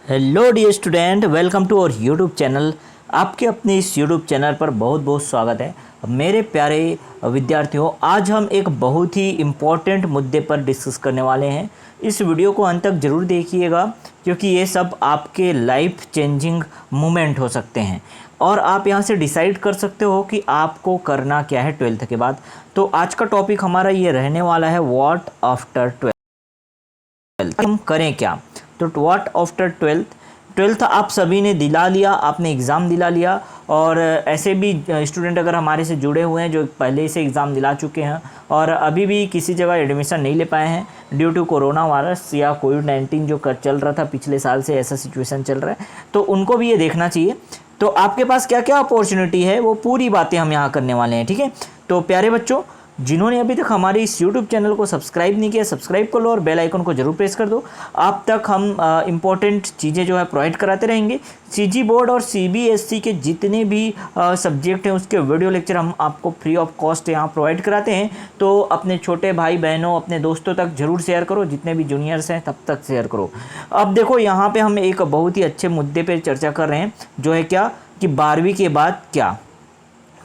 Hello dear student, welcome to our YouTube channel. आपके अपने इस यूट्यूब चैनल पर बहुत बहुत स्वागत है। मेरे प्यारे विद्यार्थियों, आज हम एक बहुत ही इम्पोर्टेंट मुद्दे पर डिस्कस करने वाले हैं। इस वीडियो को अंत तक ज़रूर देखिएगा क्योंकि ये सब आपके लाइफ चेंजिंग मोमेंट हो सकते हैं और आप यहाँ से डिसाइड कर सकते हो कि आपको करना क्या है 12th के बाद। तो आज का टॉपिक हमारा ये रहने वाला है व्हाट आफ्टर 12th। हम करें क्या? तो व्हाट आफ्टर 12th आप सभी ने दिला लिया, आपने एग्ज़ाम दिला लिया। और ऐसे भी स्टूडेंट अगर हमारे से जुड़े हुए हैं जो पहले से एग्ज़ाम दिला चुके हैं और अभी भी किसी जगह एडमिशन नहीं ले पाए हैं ड्यू टू कोरोना वायरस या कोविड-19 जो चल रहा था पिछले साल से, ऐसा सिचुएशन चल रहा है, तो उनको भी ये देखना चाहिए। तो आपके पास क्या क्या अपॉर्चुनिटी है वो पूरी बातें हम यहाँ करने वाले हैं, ठीक है। तो प्यारे बच्चों, जिन्होंने अभी तक हमारे इस YouTube चैनल को सब्सक्राइब नहीं किया, सब्सक्राइब कर लो और बेल आइकन को जरूर प्रेस कर दो। आप तक हम इम्पोर्टेंट चीज़ें जो है प्रोवाइड कराते रहेंगे। CG बोर्ड और CBSE के जितने भी सब्जेक्ट हैं उसके वीडियो लेक्चर हम आपको फ्री ऑफ कॉस्ट यहाँ प्रोवाइड कराते हैं। तो अपने छोटे भाई बहनों, अपने दोस्तों तक ज़रूर शेयर करो, जितने भी जूनियर्स हैं तब तक शेयर करो। अब देखो, यहाँ पर हम एक बहुत ही अच्छे मुद्दे पर चर्चा कर रहे हैं, जो है क्या कि 12वीं के बाद क्या,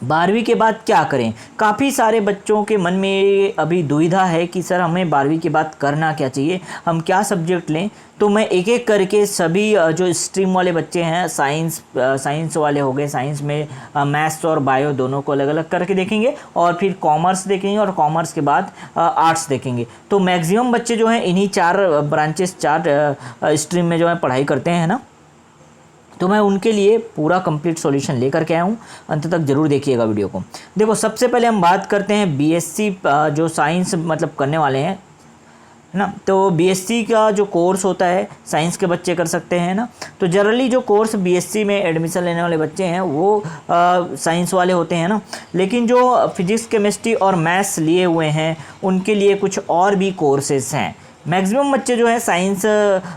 12वीं के बाद क्या करें। काफ़ी सारे बच्चों के मन में अभी दुविधा है कि सर हमें 12वीं के बाद करना क्या चाहिए, हम क्या सब्जेक्ट लें। तो मैं एक एक करके सभी जो स्ट्रीम वाले बच्चे हैं, साइंस वाले हो गए, साइंस में मैथ्स और बायो दोनों को अलग अलग करके देखेंगे और फिर कॉमर्स देखेंगे और कॉमर्स के बाद आर्ट्स देखेंगे। तो मैक्सिमम बच्चे जो हैं इन्हीं चार ब्रांचेस, चार स्ट्रीम में जो है पढ़ाई करते हैं ना। तो मैं उनके लिए पूरा कंप्लीट सॉल्यूशन लेकर के आया हूँ, अंत तक जरूर देखिएगा वीडियो को। देखो, सबसे पहले हम बात करते हैं BSc जो साइंस मतलब करने वाले हैं ना। तो BSc का जो कोर्स होता है साइंस के बच्चे कर सकते हैं ना। तो जनरली जो कोर्स BSc में एडमिशन लेने वाले बच्चे हैं वो साइंस वाले होते हैं ना। लेकिन जो फिजिक्स, केमिस्ट्री और मैथ्स लिए हुए हैं उनके लिए कुछ और भी कोर्सेज हैं। मैक्सिमम बच्चे जो है साइंस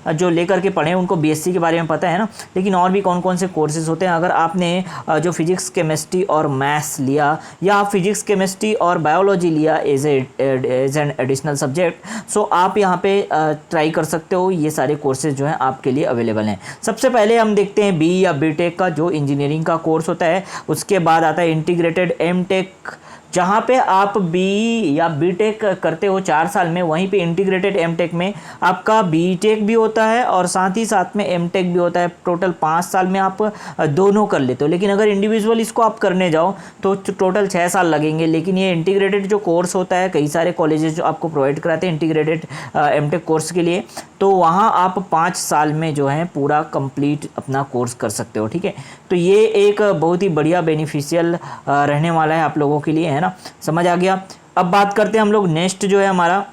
जो लेकर के पढ़े उनको BSc के बारे में पता है ना, लेकिन और भी कौन कौन से कोर्सेज होते हैं। अगर आपने जो फिजिक्स, केमिस्ट्री और मैथ्स लिया या फिजिक्स, केमिस्ट्री और बायोलॉजी लिया एज एन एडिशनल सब्जेक्ट, सो आप यहाँ पे ट्राई कर सकते हो। ये सारे कोर्सेज जो हैं आपके लिए अवेलेबल हैं। सबसे पहले हम देखते हैं BE या BTech का, जो इंजीनियरिंग का कोर्स होता है। उसके बाद आता है इंटीग्रेटेड MTech, जहाँ पे आप BE या BTech करते हो 4 साल में, वहीं पे इंटीग्रेटेड MTech में आपका BTech भी होता है और साथ ही साथ में MTech भी होता है। टोटल 5 साल में आप दोनों कर लेते हो। लेकिन अगर इंडिविजुअल इसको आप करने जाओ तो टोटल 6 साल लगेंगे। लेकिन ये इंटीग्रेटेड जो कोर्स होता है, कई सारे कॉलेजेस जो आपको प्रोवाइड कराते हैं इंटीग्रेटेड MTech कोर्स के लिए, तो वहाँ आप 5 साल में जो है पूरा कंप्लीट अपना कोर्स कर सकते हो, ठीक है। तो ये एक बहुत ही बढ़िया बेनिफिशियल रहने वाला है आप लोगों के लिए, है ना। समझ आ गया। अब बात करते हैं हम लोग नेक्स्ट जो है हमारा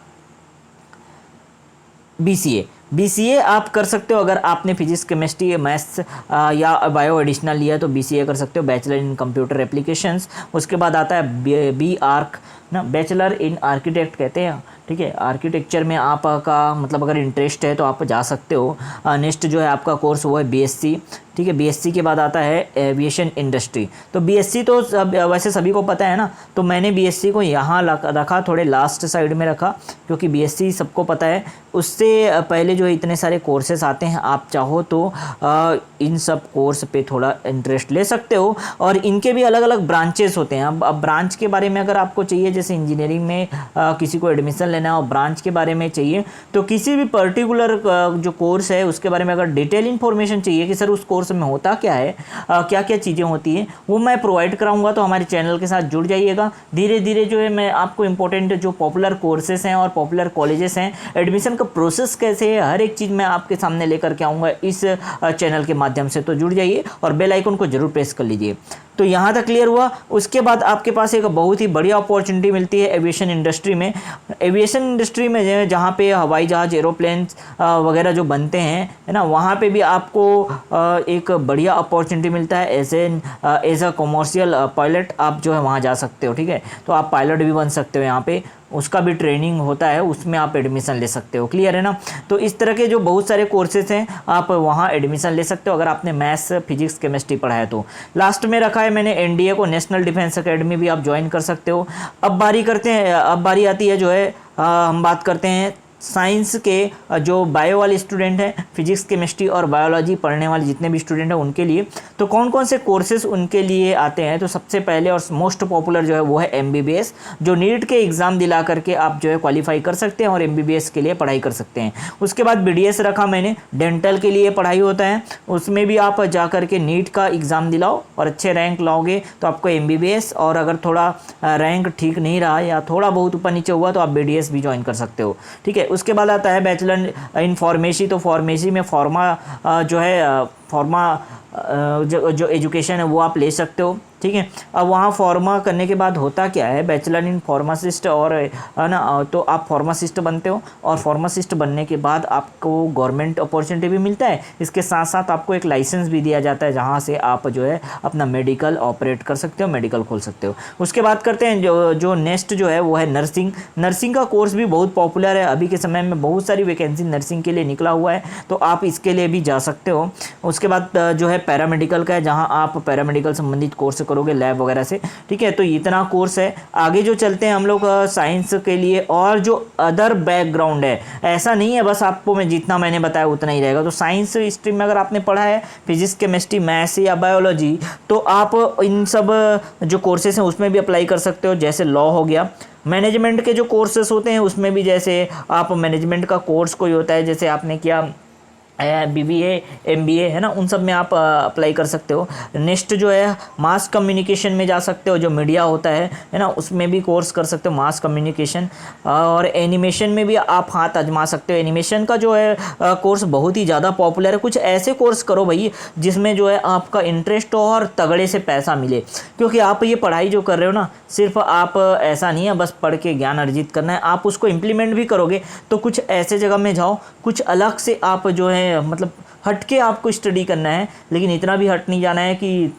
BCA आप कर सकते हो। अगर आपने फिजिक्स, केमिस्ट्री, मैथ्स या बायो एडिशनल लिया तो BCA कर सकते हो, बैचलर इन कंप्यूटर एप्लीकेशंस। उसके बाद आता है BArch ना, बैचलर इन आर्किटेक्ट कहते हैं, ठीक है। आर्किटेक्चर में आपका मतलब अगर इंटरेस्ट है तो आप जा सकते हो। नेक्स्ट जो है आपका कोर्स वो है BSc, ठीक है। BSc के बाद आता है एविएशन इंडस्ट्री। तो BSc तो वैसे सभी को पता है ना, तो मैंने BSc को यहाँ रखा, थोड़े लास्ट साइड में रखा, क्योंकि BSc सबको पता है। उससे पहले जो इतने सारे कोर्सेस आते हैं, आप चाहो तो इन सब कोर्स पे थोड़ा इंटरेस्ट ले सकते हो। और इनके भी अलग अलग ब्रांचेस होते हैं। अब ब्रांच के बारे में अगर आपको चाहिए, जैसे इंजीनियरिंग में किसी को एडमिशन लेना है और ब्रांच के बारे में चाहिए, तो किसी भी पर्टिकुलर जो कोर्स है उसके बारे में अगर डिटेल इन्फॉर्मेशन चाहिए कि सर उस कोर्स में होता क्या है, क्या क्या चीज़ें होती हैं, वो मैं प्रोवाइड कराऊंगा। तो हमारे चैनल के साथ जुड़ जाइएगा। धीरे धीरे जो है मैं आपको इंपॉर्टेंट जो पॉपुलर कोर्सेस हैं और पॉपुलर कॉलेजेस हैं, एडमिशन का प्रोसेस कैसे है, हर एक चीज़ मैं आपके सामने लेकर के आऊँगा इस चैनल के माध्यम से। तो जुड़ जाइए और बेल आइकन को जरूर प्रेस कर लीजिए। तो यहाँ तक क्लियर हुआ। उसके बाद आपके पास एक बहुत ही बढ़िया अपॉर्चुनिटी मिलती है एविएशन इंडस्ट्री में। एविएशन इंडस्ट्री में जहाँ पे हवाई जहाज़, एरोप्लेन्स वगैरह जो बनते हैं, है ना, वहाँ पे भी आपको एक बढ़िया अपॉर्चुनिटी मिलता है। एज अ कॉमर्शियल पायलट आप जो है वहाँ जा सकते हो, ठीक है। तो आप पायलट भी बन सकते हो यहाँ पे, उसका भी ट्रेनिंग होता है, उसमें आप एडमिशन ले सकते हो। क्लियर है ना। तो इस तरह के जो बहुत सारे कोर्सेज हैं आप वहाँ एडमिशन ले सकते हो अगर आपने मैथ्स, फिजिक्स, केमिस्ट्री पढ़ा है तो। लास्ट में रखा है मैंने NDA को, नेशनल डिफेंस एकेडमी भी आप ज्वाइन कर सकते हो। अब बारी आती है जो है हम बात करते हैं साइंस के जो बायो वाले स्टूडेंट हैं, फिजिक्स केमिस्ट्री और बायोलॉजी पढ़ने वाले जितने भी स्टूडेंट हैं उनके लिए, तो कौन कौन से कोर्सेज उनके लिए आते हैं। तो सबसे पहले और मोस्ट पॉपुलर जो है वो है MBBS, जो नीट के एग्ज़ाम दिला करके आप जो है क्वालिफाई कर सकते हैं और MBBS के लिए पढ़ाई कर सकते हैं। उसके बाद BDS रखा मैंने, डेंटल के लिए पढ़ाई होता है, उसमें भी आप जा करके नीट का एग्ज़ाम दिलाओ और अच्छे रैंक लाओगे तो आपको MBBS, और अगर थोड़ा रैंक ठीक नहीं रहा या थोड़ा बहुत ऊपर नीचे हुआ तो आप BDS भी ज्वाइन कर सकते हो। ठीक है, उसके बाद आता है बैचलर इन फार्मेसी, तो फार्मेसी में जो है फार्मा जो एजुकेशन है वो आप ले सकते हो। ठीक है, अब वहाँ फार्मा करने के बाद होता क्या है, बैचलर इन फार्मासिस्ट और है ना, तो आप फार्मासिस्ट बनते हो और फार्मासिस्ट बनने के बाद आपको गवर्नमेंट अपॉर्चुनिटी भी मिलता है। इसके साथ साथ आपको एक लाइसेंस भी दिया जाता है जहाँ से आप जो है अपना मेडिकल ऑपरेट कर सकते हो, मेडिकल खोल सकते हो। उसके बाद करते हैं जो नेक्स्ट जो है वो है नर्सिंग। नर्सिंग का कोर्स भी बहुत पॉपुलर है, अभी के समय में बहुत सारी वैकेंसी नर्सिंग के लिए निकला हुआ है, तो आप इसके लिए भी जा सकते हो। उसके बाद जो है पैरामेडिकल का है, जहाँ आप पैरामेडिकल संबंधित कोर्स करोगे लैब वगैरह से। ठीक है, तो इतना कोर्स है। आगे जो चलते हैं हम लोग साइंस के लिए, और जो अदर बैकग्राउंड है, ऐसा नहीं है बस आपको मैं जितना मैंने बताया उतना ही रहेगा। तो साइंस स्ट्रीम में अगर आपने पढ़ा है फिजिक्स केमिस्ट्री मैथ्स या बायोलॉजी, तो आप इन सब जो कोर्सेस हैं उसमें भी अप्लाई कर सकते हो। जैसे लॉ हो गया, मैनेजमेंट के जो कोर्सेस होते हैं उसमें भी, जैसे आप मैनेजमेंट का कोर्स कोई होता है, जैसे आपने किया BBA MBA है ना, उन सब में आप अप्लाई कर सकते हो। नेक्स्ट जो है मास कम्युनिकेशन में जा सकते हो, जो मीडिया होता है ना, उसमें भी कोर्स कर सकते हो मास कम्युनिकेशन। और एनिमेशन में भी आप हाथ आजमा सकते हो। एनिमेशन का जो है कोर्स बहुत ही ज़्यादा पॉपुलर है। कुछ ऐसे कोर्स करो भाई जिसमें जो है आपका इंटरेस्ट हो और तगड़े से पैसा मिले, क्योंकि आप ये पढ़ाई जो कर रहे हो ना, सिर्फ आप ऐसा नहीं है बस पढ़ के ज्ञान अर्जित करना है, आप उसको इम्प्लीमेंट भी करोगे। तो कुछ ऐसे जगह में जाओ, कुछ अलग से आप जो है मतलब हट के आपको स्टडी करना है, लेकिन इतना भी हट नहीं जाना है कि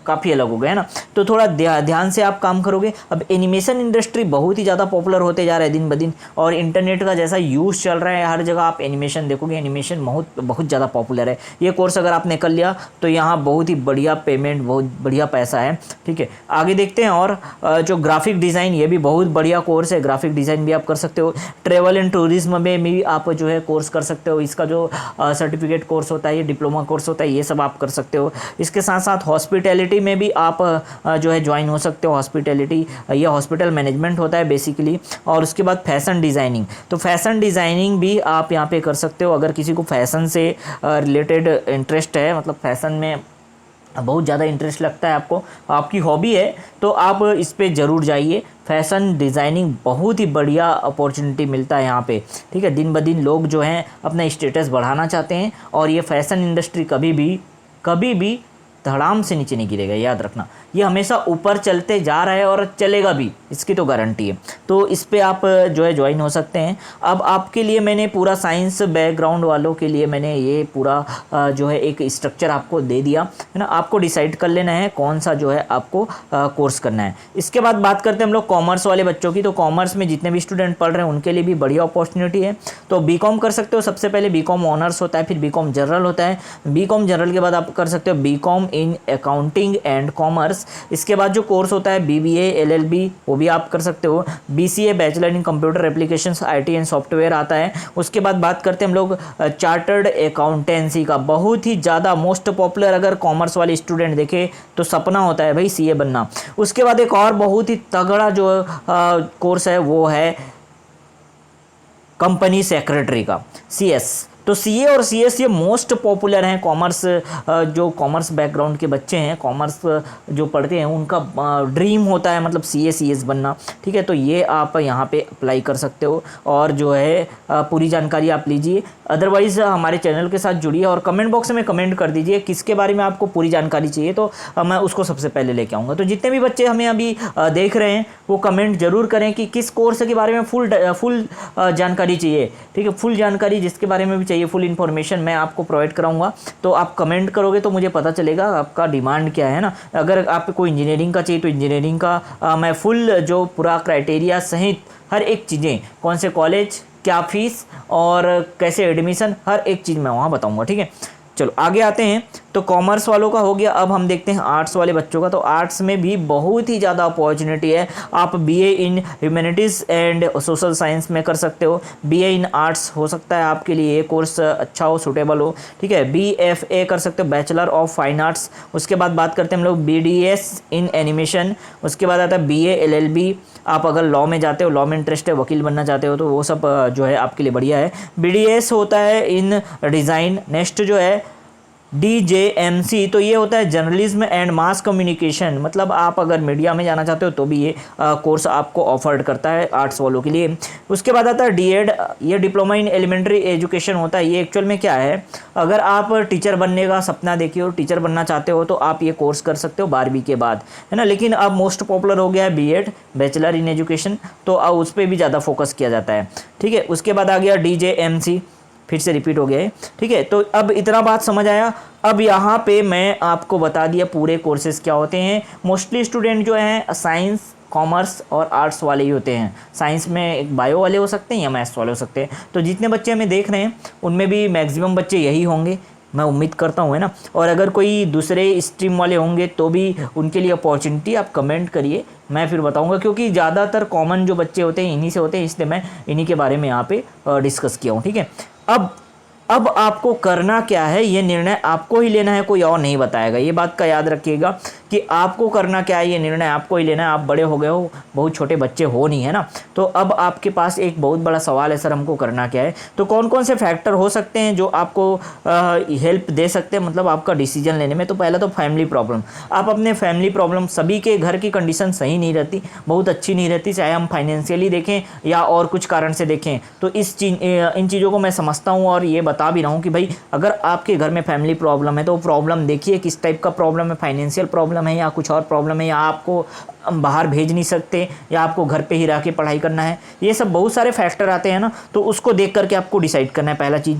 काफ़ी अलग हो गया है ना। तो थोड़ा ध्यान से आप काम करोगे। अब एनिमेशन इंडस्ट्री बहुत ही ज़्यादा पॉपुलर होते जा रहा है दिन ब दिन, और इंटरनेट का जैसा यूज़ चल रहा है हर जगह आप एनिमेशन देखोगे, एनिमेशन बहुत ज़्यादा पॉपुलर है। ये कोर्स अगर आपने कर लिया तो यहाँ बहुत ही बढ़िया पेमेंट, बहुत बढ़िया पैसा है। ठीक है, आगे देखते हैं। और जो ग्राफिक डिज़ाइन, ये भी बहुत बढ़िया कोर्स है, ग्राफिक डिज़ाइन भी आप कर सकते हो। ट्रेवल एंड टूरिज्म में भी आप जो है कोर्स कर सकते हो, इसका जो सर्टिफिकेट कोर्स होता है, ये डिप्लोमा कोर्स होता है, ये सब आप कर सकते हो। इसके साथ साथ हॉस्पिटैलिटी में भी आप जो है ज्वाइन हो सकते हो। हॉस्पिटैलिटी ये हॉस्पिटल मैनेजमेंट होता है बेसिकली। और उसके बाद फैशन डिज़ाइनिंग, तो फैशन डिज़ाइनिंग भी आप यहाँ पे कर सकते हो। अगर किसी को फैशन से रिलेटेड इंटरेस्ट है, मतलब फैशन में बहुत ज़्यादा इंटरेस्ट लगता है आपको, आपकी हॉबी है, तो आप इस पे ज़रूर जाइए। फैशन डिज़ाइनिंग बहुत ही बढ़िया अपॉर्चुनिटी मिलता है यहाँ पे। ठीक है, दिन ब दिन लोग जो हैं अपना स्टेटस बढ़ाना चाहते हैं, और ये फैशन इंडस्ट्री कभी भी धड़ाम से नीचे नहीं गिरेगा, याद रखना। ये हमेशा ऊपर चलते जा रहा है और चलेगा भी, इसकी तो गारंटी है। तो इस पे आप जो है ज्वाइन हो सकते हैं। अब आपके लिए मैंने पूरा साइंस बैकग्राउंड वालों के लिए मैंने ये पूरा जो है एक स्ट्रक्चर आपको दे दिया है ना। आपको डिसाइड कर लेना है कौन सा जो है आपको कोर्स करना है। इसके बाद बात करते हैं हम लोग कॉमर्स वाले बच्चों की। तो कॉमर्स में जितने भी स्टूडेंट पढ़ रहे हैं उनके लिए भी बढ़िया अपॉर्चुनिटी है। तो BCom कर सकते हो। सबसे पहले BCom ऑनर्स होता है, फिर BCom जनरल होता है। BCom जनरल के बाद आप कर सकते हो BCom in accounting and commerce. इसके बाद जो कोर्स होता है BBA LLB, वो भी आप कर सकते हो। BCA bachelor in computer applications IT and software आता है। उसके बाद बात करते हैं हम लोग चार्टर्ड अकाउंटेंसी का। बहुत ही ज़्यादा मोस्ट पॉपुलर, अगर कॉमर्स वाले स्टूडेंट देखे तो सपना होता है भाई CA बनना। उसके बाद एक और बहुत ही तगड़ा जो कोर्स है वो है कंपनी सेक्रेटरी का, CS। तो CA और CS ये मोस्ट पॉपुलर हैं। कॉमर्स जो कॉमर्स बैकग्राउंड के बच्चे हैं, कॉमर्स जो पढ़ते हैं, उनका ड्रीम होता है मतलब CA CS बनना। ठीक है, तो ये आप यहाँ पे अप्लाई कर सकते हो, और जो है पूरी जानकारी आप लीजिए। अदरवाइज़ हमारे चैनल के साथ जुड़िए और कमेंट बॉक्स में कमेंट कर दीजिए किसके बारे में आपको पूरी जानकारी चाहिए, तो मैं उसको सबसे पहले लेके आऊँगा। तो जितने भी बच्चे हमें अभी देख रहे हैं वो कमेंट जरूर करें कि किस कोर्स के बारे में फुल जानकारी चाहिए। ठीक है, फुल जानकारी जिसके बारे में भी चाहिए, फुल इन्फॉर्मेशन मैं आपको प्रोवाइड कराऊंगा। तो आप कमेंट करोगे तो मुझे पता चलेगा आपका डिमांड क्या है ना। अगर आपको इंजीनियरिंग का चाहिए तो इंजीनियरिंग का मैं फुल जो पूरा क्राइटेरिया सहित हर एक चीज़ें, कौन से कॉलेज, क्या फीस और कैसे एडमिशन, हर एक चीज़ मैं वहाँ बताऊँगा। ठीक है, चलो आगे आते हैं। तो कॉमर्स वालों का हो गया। अब हम देखते हैं आर्ट्स वाले बच्चों का। तो आर्ट्स में भी बहुत ही ज़्यादा अपॉर्चुनिटी है। आप BA in humanities and social science में कर सकते हो। बीए इन आर्ट्स हो सकता है आपके लिए ये कोर्स अच्छा हो, सूटेबल हो, ठीक है। बीएफए कर सकते हो, बैचलर ऑफ फाइन आर्ट्स। उसके बाद बात करते हैं हम लोग बीडीएस इन एनिमेशन। उसके बाद आता है बीए एलएलबी। आप अगर लॉ में जाते हो, लॉ में इंटरेस्ट है, वकील बनना चाहते हो, तो वो सब जो है आपके लिए बढ़िया है। बीडीएस होता है इन डिज़ाइन। नेक्स्ट जो है डीजेएमसी, तो ये होता है जर्नलिज्म एंड मास कम्युनिकेशन। मतलब आप अगर मीडिया में जाना चाहते हो तो भी ये कोर्स आपको ऑफर्ड करता है आर्ट्स वालों के लिए। उसके बाद आता है डीएड, ये डिप्लोमा इन एलिमेंट्री एजुकेशन होता है। ये एक्चुअल में क्या है, अगर आप टीचर बनने का सपना देखिए और टीचर बनना चाहते हो तो आप ये कोर्स कर सकते हो 12वीं के बाद, है ना। लेकिन अब मोस्ट पॉपुलर हो गया है बीएड, बैचलर इन एजुकेशन, तो अब उस पर भी ज़्यादा फोकस किया जाता है, ठीक है। उसके बाद आ गया डीजेएमसी, फिर से रिपीट हो गया है, ठीक है। तो अब इतना बात समझ आया। अब यहाँ पे मैं आपको बता दिया पूरे कोर्सेज क्या होते हैं। मोस्टली स्टूडेंट जो हैं साइंस, कॉमर्स और आर्ट्स वाले ही होते हैं। साइंस में एक बायो वाले हो सकते हैं या मैथ्स वाले हो सकते हैं। तो जितने बच्चे हमें देख रहे हैं उनमें भी मैक्सिमम बच्चे यही होंगे, मैं उम्मीद करता हूँ, है ना। और अगर कोई दूसरे स्ट्रीम वाले होंगे तो भी उनके लिए अपॉर्चुनिटी आप कमेंट करिए, मैं फिर बताऊंगा, क्योंकि ज़्यादातर कॉमन जो बच्चे होते हैं इन्हीं से होते हैं, इसलिए मैं इन्हीं के बारे में यहाँ पे डिस्कस किया हूँ, ठीक है। अब आपको करना क्या है, ये निर्णय आपको ही लेना है, कोई और नहीं बताएगा। ये बात का याद रखिएगा कि आपको करना क्या है, ये निर्णय आपको ही लेना है। आप बड़े हो गए हो, बहुत छोटे बच्चे हो नहीं, है ना। तो अब आपके पास एक बहुत बड़ा सवाल है, सर हमको करना क्या है। तो कौन कौन से फैक्टर हो सकते हैं जो आपको हेल्प दे सकते हैं, मतलब आपका डिसीजन लेने में। तो पहला तो फैमिली प्रॉब्लम। आप अपने फैमिली प्रॉब्लम, सभी के घर की कंडीशन सही नहीं रहती, बहुत अच्छी नहीं रहती, चाहे हम फाइनेंशियली देखें या और कुछ कारण से देखें। तो इन चीज़ों को मैं समझता हूँ और ये बता भी रहा हूँ कि भाई अगर आपके घर में फैमिली प्रॉब्लम है तो प्रॉब्लम देखिए किस टाइप का प्रॉब्लम है, फाइनेंशियल प्रॉब्लम है या कुछ और प्रॉब्लम है, या आपको बाहर भेज नहीं सकते, या आपको घर पे ही रह के पढ़ाई करना है। ये सब बहुत सारे फैक्टर आते हैं ना, तो उसको देख करके आपको डिसाइड करना है, पहला चीज़।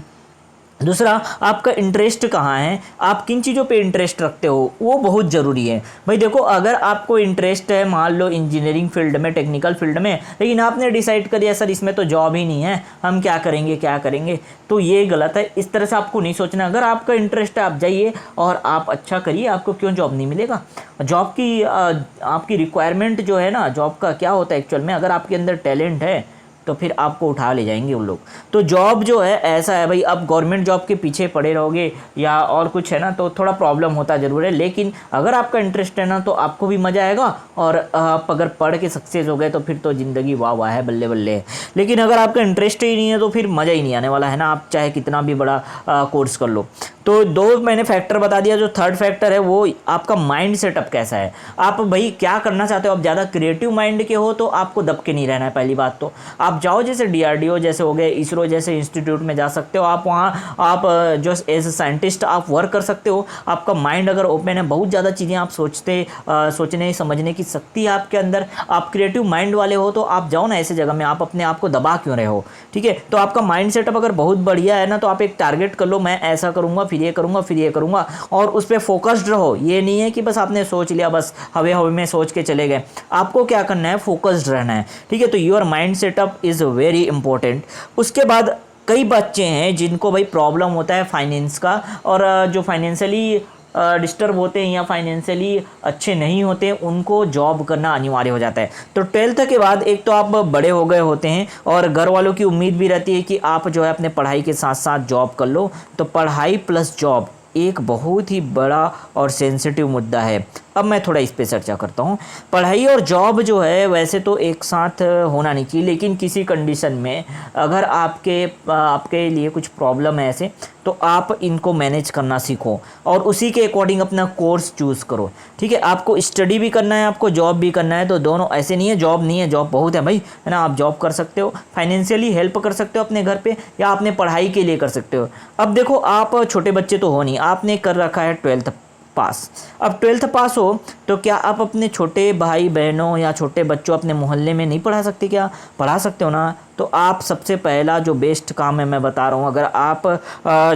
दूसरा, आपका इंटरेस्ट कहाँ है, आप किन चीज़ों पे इंटरेस्ट रखते हो, वो बहुत ज़रूरी है। भाई देखो, अगर आपको इंटरेस्ट है मान लो इंजीनियरिंग फील्ड में, टेक्निकल फील्ड में, लेकिन आपने डिसाइड कर दिया सर इसमें तो जॉब ही नहीं है, हम क्या करेंगे, तो ये गलत है। इस तरह से आपको नहीं सोचना। अगर आपका इंटरेस्ट है आप जाइए और आप अच्छा करिए, आपको क्यों जॉब नहीं मिलेगा। जॉब की आपकी रिक्वायरमेंट जो है ना, जॉब का क्या होता है एक्चुअल में, अगर आपके अंदर टैलेंट है तो फिर आपको उठा ले जाएंगे उन लोग। तो जॉब जो है ऐसा है भाई, अब गवर्नमेंट जॉब के पीछे पड़े रहोगे या और कुछ है ना, तो थोड़ा प्रॉब्लम होता ज़रूर है। लेकिन अगर आपका इंटरेस्ट है ना तो आपको भी मज़ा आएगा, और आप अगर पढ़ के सक्सेस हो गए तो फिर तो ज़िंदगी वाह वाह है, बल्ले बल्ले है। लेकिन अगर आपका इंटरेस्ट ही नहीं है तो फिर मज़ा ही नहीं आने वाला है ना, आप चाहे कितना भी बड़ा कोर्स कर लो। तो दो मैंने फैक्टर बता दिया। जो थर्ड फैक्टर है वो आपका माइंड सेटअप कैसा है, आप भाई क्या करना चाहते हो। आप ज़्यादा क्रिएटिव माइंड के हो तो आपको दब के नहीं रहना है। पहली बात तो आप जाओ, जैसे डीआरडीओ जैसे हो गए, इसरो जैसे इंस्टीट्यूट में जा सकते हो आप। वहाँ आप जो एज ए साइंटिस्ट आप वर्क कर सकते हो। आपका माइंड अगर ओपन है, बहुत ज़्यादा चीज़ें आप सोचने समझने की शक्ति है आपके अंदर, आप क्रिएटिव माइंड वाले हो, तो आप जाओ ना ऐसे जगह में। आप अपने आप को दबा क्यों रहे हो, ठीक है। तो आपका माइंड सेटअप अगर बहुत बढ़िया है ना, तो आप एक टारगेट कर लो, मैं ऐसा करूँगा, फिर ये करूँगा, फिर ये करूँगा, और उस पर फोकस्ड रहो। ये नहीं है कि बस आपने सोच लिया, बस हवे हवे में सोच के चले गए। आपको क्या करना है, फोकस्ड रहना है, ठीक है। तो your mind setup is very important. उसके बाद कई बच्चे हैं जिनको भाई प्रॉब्लम होता है फाइनेंस का, और जो फाइनेंशियली डिस्टर्ब होते हैं या फाइनेंशियली अच्छे नहीं होते, उनको जॉब करना अनिवार्य हो जाता है। तो 12th के बाद एक तो आप बड़े हो गए होते हैं और घर वालों की उम्मीद भी रहती है कि आप जो है अपने पढ़ाई के साथ साथ जॉब कर लो। तो पढ़ाई प्लस जॉब एक बहुत ही बड़ा और सेंसिटिव मुद्दा है। अब मैं थोड़ा इस पे चर्चा करता हूँ। पढ़ाई और जॉब जो है वैसे तो एक साथ होना नहीं चाहिए, लेकिन किसी कंडीशन में अगर आपके लिए कुछ प्रॉब्लम है ऐसे, तो आप इनको मैनेज करना सीखो और उसी के अकॉर्डिंग अपना कोर्स चूज़ करो, ठीक है। आपको स्टडी भी करना है, आपको जॉब भी करना है, तो दोनों, ऐसे नहीं है जॉब नहीं है, जॉब बहुत है भाई, है ना। आप जॉब कर सकते हो, फाइनेंशियली हेल्प कर सकते हो अपने घर पे, या अपने पढ़ाई के लिए कर सकते हो। अब देखो, आप छोटे बच्चे तो हो नहीं, आपने कर रखा है 12th पास। अब 12th पास हो तो क्या आप अपने छोटे भाई बहनों या छोटे बच्चों अपने मोहल्ले में नहीं पढ़ा सकते? क्या पढ़ा सकते हो ना। तो आप सबसे पहला जो बेस्ट काम है मैं बता रहा हूँ, अगर आप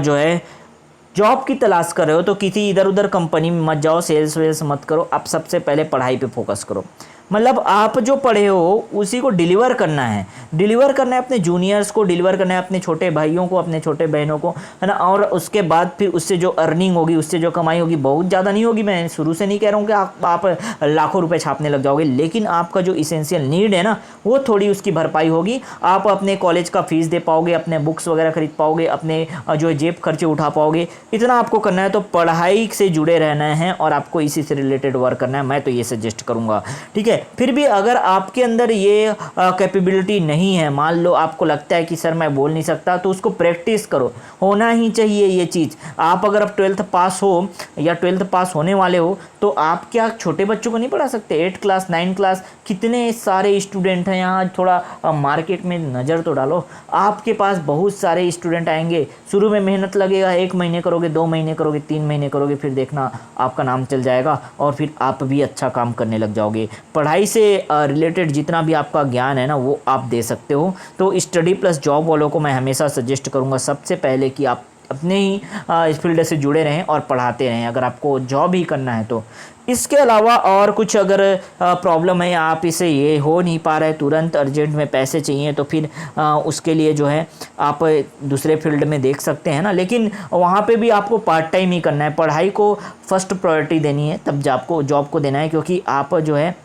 जो है जॉब की तलाश कर रहे हो तो किसी इधर उधर कंपनी में मत जाओ, सेल्स वेल्स मत करो, आप सबसे पहले पढ़ाई पे फोकस करो। मतलब आप जो पढ़े हो उसी को डिलीवर करना है, डिलीवर करना है अपने जूनियर्स को, डिलीवर करना है अपने छोटे भाइयों को, अपने छोटे बहनों को, है ना। और उसके बाद फिर उससे जो अर्निंग होगी, उससे जो कमाई होगी बहुत ज़्यादा नहीं होगी। मैं शुरू से नहीं कह रहा हूँ कि आप लाखों रुपए छापने लग जाओगे, लेकिन आपका जो इसेंशियल नीड है ना वो थोड़ी उसकी भरपाई होगी। आप अपने कॉलेज का फीस दे पाओगे, अपने बुक्स वगैरह खरीद पाओगे, अपने जो है जेब खर्चे उठा पाओगे, इतना आपको करना है। तो पढ़ाई से जुड़े रहना है और आपको इसी से रिलेटेड वर्क करना है, मैं तो ये सजेस्ट करूँगा, ठीक है। फिर भी अगर आपके अंदर ये कैपेबिलिटी नहीं है, मान लो आपको लगता है कि सर मैं बोल नहीं सकता, तो उसको प्रैक्टिस करो, होना ही चाहिए ये चीज़। आप अगर अब 12th पास हो या 12th पास होने वाले हो तो आप क्या छोटे बच्चों को नहीं पढ़ा सकते? 8 क्लास 9 क्लास कितने सारे स्टूडेंट हैं यहाँ, थोड़ा मार्केट में नज़र तो डालो, आपके पास बहुत सारे स्टूडेंट आएंगे। शुरू में मेहनत लगेगा, 1 महीने करोगे, 2 महीने करोगे, 3 महीने करोगे, फिर देखना आपका नाम चल जाएगा और फिर आप भी अच्छा काम करने लग जाओगे। पढ़ाई से रिलेटेड जितना भी आपका ज्ञान है ना वो आप दे सकते हो। तो स्टडी प्लस जॉब वालों को मैं हमेशा सजेस्ट करूँगा सबसे पहले कि आप अपने ही इस फील्ड से जुड़े रहें और पढ़ाते रहें, अगर आपको जॉब ही करना है तो। इसके अलावा और कुछ अगर प्रॉब्लम है, आप इसे ये हो नहीं पा रहा है, तुरंत अर्जेंट में पैसे चाहिए, तो फिर उसके लिए जो है आप दूसरे फील्ड में देख सकते हैं ना। लेकिन वहाँ पे भी आपको पार्ट टाइम ही करना है, पढ़ाई को फर्स्ट प्रायोरिटी देनी है, तब आपको जॉब को देना है, क्योंकि आप जो है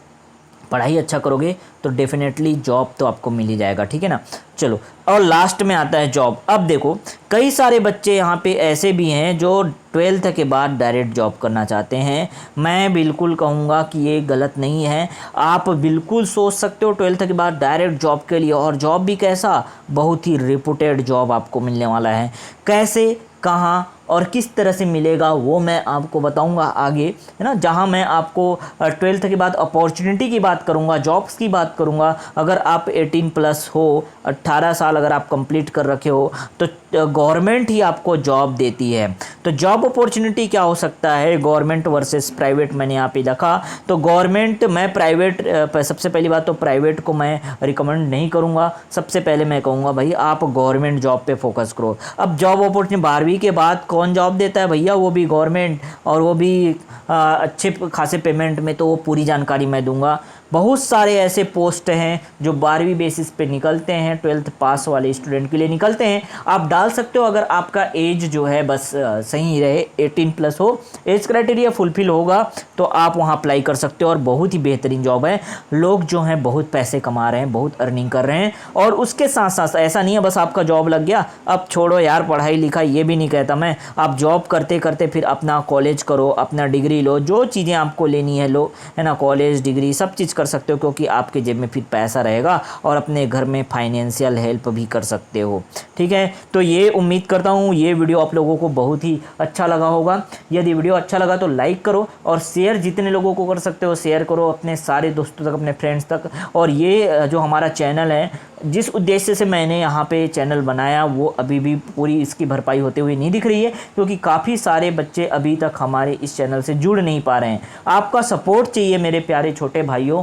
पढ़ाई अच्छा करोगे तो डेफिनेटली जॉब तो आपको मिल ही जाएगा, ठीक है ना। चलो, और लास्ट में आता है जॉब। अब देखो कई सारे बच्चे यहाँ पे ऐसे भी हैं जो 12th के बाद डायरेक्ट जॉब करना चाहते हैं। मैं बिल्कुल कहूँगा कि ये गलत नहीं है, आप बिल्कुल सोच सकते हो 12th के बाद डायरेक्ट जॉब के लिए, और जॉब भी कैसा, बहुत ही रेपुटेड जॉब आपको मिलने वाला है। कैसे, कहाँ और किस तरह से मिलेगा वो मैं आपको बताऊंगा आगे, है ना। जहां मैं आपको 12th के बाद अपॉर्चुनिटी की बात करूंगा, जॉब्स की बात करूंगा। अगर आप 18 प्लस हो, 18 साल अगर आप कंप्लीट कर रखे हो, तो गवर्नमेंट ही आपको जॉब देती है। तो जॉब अपॉर्चुनिटी क्या हो सकता है, गवर्नमेंट वर्सेस प्राइवेट, मैंने यहाँ पे लिखा। तो गवर्नमेंट, मैं प्राइवेट, सबसे पहली बात तो प्राइवेट को मैं रिकमेंड नहीं करूँगा। सबसे पहले मैं कहूँगा भाई आप गवर्नमेंट जॉब पे फोकस करो। अब जॉब अपॉर्चुनिटी 12वीं के बाद कौन जॉब देता है भैया, वो भी गवर्नमेंट, और वो भी अच्छे खासे पेमेंट में, तो वो पूरी जानकारी मैं दूंगा। बहुत सारे ऐसे पोस्ट हैं जो 12वीं बेसिस पे निकलते हैं, 12th पास वाले स्टूडेंट के लिए निकलते हैं। आप डाल सकते हो, अगर आपका एज जो है बस सही रहे, 18 प्लस हो, एज क्राइटेरिया फुलफिल होगा, तो आप वहाँ अप्लाई कर सकते हो। और बहुत ही बेहतरीन जॉब है, लोग जो हैं बहुत पैसे कमा रहे हैं, बहुत अर्निंग कर रहे हैं। और उसके साथ साथ ऐसा नहीं है बस आपका जॉब लग गया अब छोड़ो यार पढ़ाई लिखाई, ये भी नहीं कहता मैं। आप जॉब करते करते फिर अपना कॉलेज करो, अपना डिग्री लो, जो चीज़ें आपको लेनी है लो, है ना। कॉलेज डिग्री सब चीज़ कर सकते हो, क्योंकि आपके जेब में फिर पैसा रहेगा और अपने घर में फाइनेंशियल हेल्प भी कर सकते हो, ठीक है। तो ये उम्मीद करता हूँ ये वीडियो आप लोगों को बहुत ही अच्छा लगा होगा। यदि वीडियो अच्छा लगा तो लाइक करो और शेयर जितने लोगों को कर सकते हो शेयर करो, अपने सारे दोस्तों तक, अपने फ्रेंड्स तक। और ये जो हमारा चैनल है, जिस उद्देश्य से मैंने यहाँ पे चैनल बनाया, वो अभी भी पूरी इसकी भरपाई होते हुए नहीं दिख रही है, क्योंकि काफ़ी सारे बच्चे अभी तक हमारे इस चैनल से जुड़ नहीं पा रहे हैं। आपका सपोर्ट चाहिए मेरे प्यारे छोटे भाइयों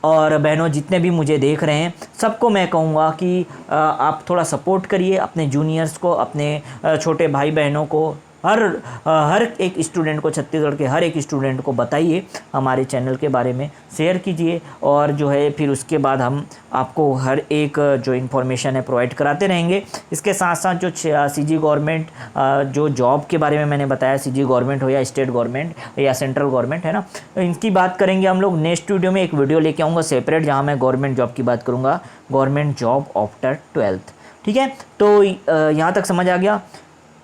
और बहनों, जितने भी मुझे देख रहे हैं, सबको मैं कहूँगा कि आप थोड़ा सपोर्ट करिए अपने जूनियर्स को, अपने छोटे भाई बहनों को, हर एक स्टूडेंट को, छत्तीसगढ़ के हर एक स्टूडेंट को बताइए हमारे चैनल के बारे में, शेयर कीजिए। और जो है फिर उसके बाद हम आपको हर एक जो इन्फॉर्मेशन है प्रोवाइड कराते रहेंगे। इसके साथ साथ जो सीजी गवर्नमेंट जो जॉब के बारे में मैंने बताया, सीजी गवर्नमेंट हो या स्टेट गवर्नमेंट या सेंट्रल गवर्नमेंट, है ना, इनकी बात करेंगे हम लोग। नेक्स्ट वीडियो में एक वीडियो लेके आऊँगा सेपरेट, जहाँ मैं गवर्नमेंट जॉब की बात करूँगा, गवर्नमेंट जॉब आफ्टर 12th, ठीक है। तो यहाँ तक समझ आ गया।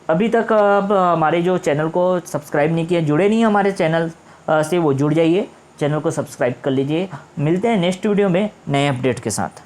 अभी तक अब हमारे जो चैनल को सब्सक्राइब नहीं किया, जुड़े नहीं हमारे चैनल से, वो जुड़ जाइए, चैनल को सब्सक्राइब कर लीजिए। मिलते हैं नेक्स्ट वीडियो में नए अपडेट के साथ।